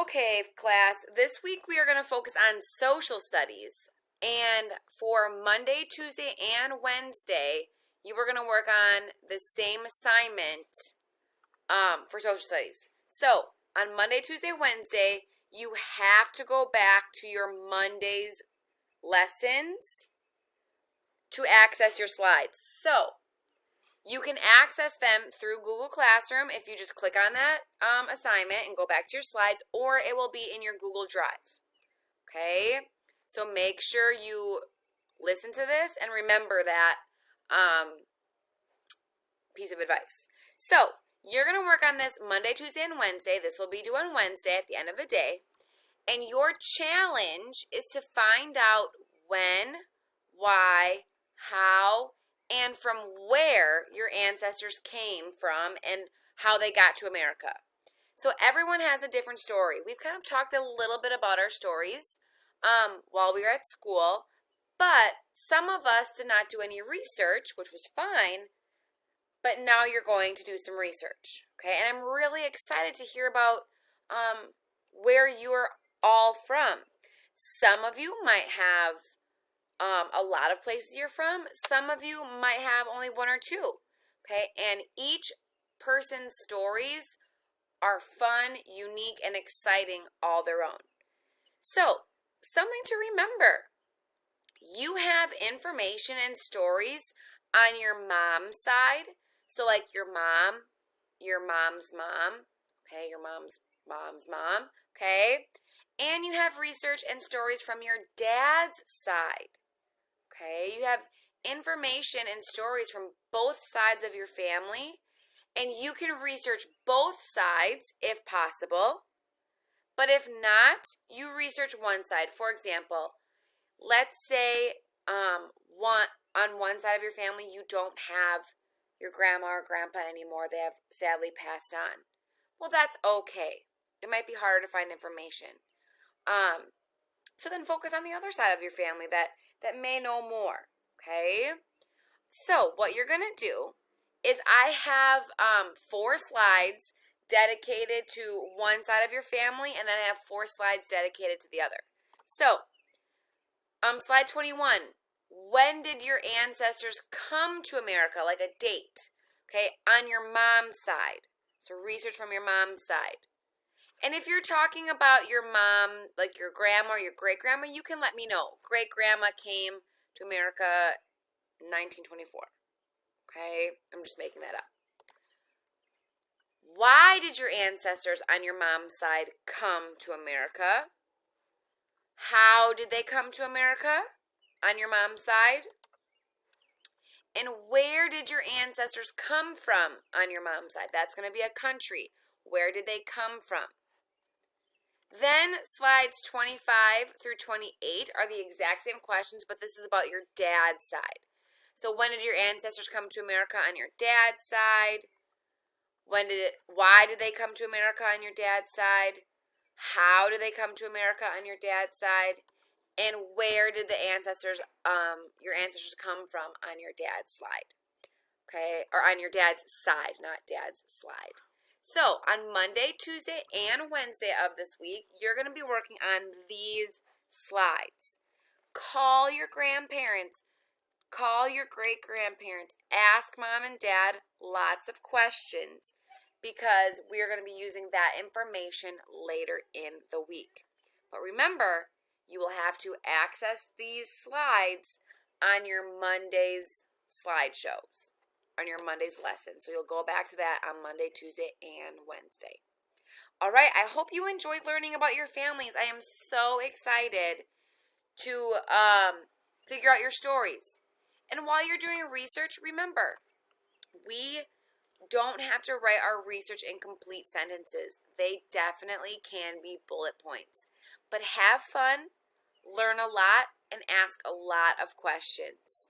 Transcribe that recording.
Okay, class, this week we are going to focus on social studies. And for Monday, Tuesday, and Wednesday, you are going to work on the same assignment for social studies. So, on Monday, Tuesday, Wednesday, you have to go back to your Monday's lessons to access your slides. So, you can access them through Google Classroom if you just click on that assignment and go back to your slides, or it will be in your Google Drive. Okay? So make sure you listen to this and remember that piece of advice. So you're going to work on this Monday, Tuesday, and Wednesday. This will be due on Wednesday at the end of the day. And your challenge is to find out when, why, how, and from where your ancestors came from and how they got to America. So everyone has a different story. We've kind of talked a little bit about our stories while we were at school, but some of us did not do any research, which was fine, but now you're going to do some research, okay? And I'm really excited to hear about where you are all from. Some of you might have a lot of places you're from. Some of you might have only one or two, okay? And each person's stories are fun, unique, and exciting all their own. So, something to remember. You have information and stories on your mom's side. So, like your mom, your mom's mom, okay, your mom's mom, okay? And you have research and stories from your dad's side. Okay, you have information and stories from both sides of your family, and you can research both sides if possible. But if not, you research one side. For example, let's say on one side of your family you don't have your grandma or grandpa anymore. They have sadly passed on. Well, that's okay. It might be harder to find information. So then focus on the other side of your family that may know more, okay? So what you're going to do is I have 4 slides dedicated to one side of your family, and then I have 4 slides dedicated to the other. So, slide 21, when did your ancestors come to America, like a date, okay, on your mom's side? So research from your mom's side. And if you're talking about your mom, like your grandma or your great-grandma, you can let me know. Great-grandma came to America in 1924. Okay? I'm just making that up. Why did your ancestors on your mom's side come to America? How did they come to America on your mom's side? And where did your ancestors come from on your mom's side? That's going to be a country. Where did they come from? Then slides 25 through 28 are the exact same questions, but this is about your dad's side. So when did your ancestors come to America on your dad's side? Why did they come to America on your dad's side? How did they come to America on your dad's side? And where did your ancestors come from on your dad's slide? Okay, or on your dad's side, not dad's slide. So, on Monday, Tuesday, and Wednesday of this week, you're going to be working on these slides. Call your grandparents. Call your great-grandparents. Ask mom and dad lots of questions because we are going to be using that information later in the week. But remember, you will have to access these slides on your Monday's slideshows, on your Monday's lesson. So you'll go back to that on Monday, Tuesday, and Wednesday. All right, I hope you enjoyed learning about your families. I am so excited to figure out your stories. And while you're doing research, remember, we don't have to write our research in complete sentences. They definitely can be bullet points. But have fun, learn a lot, and ask a lot of questions.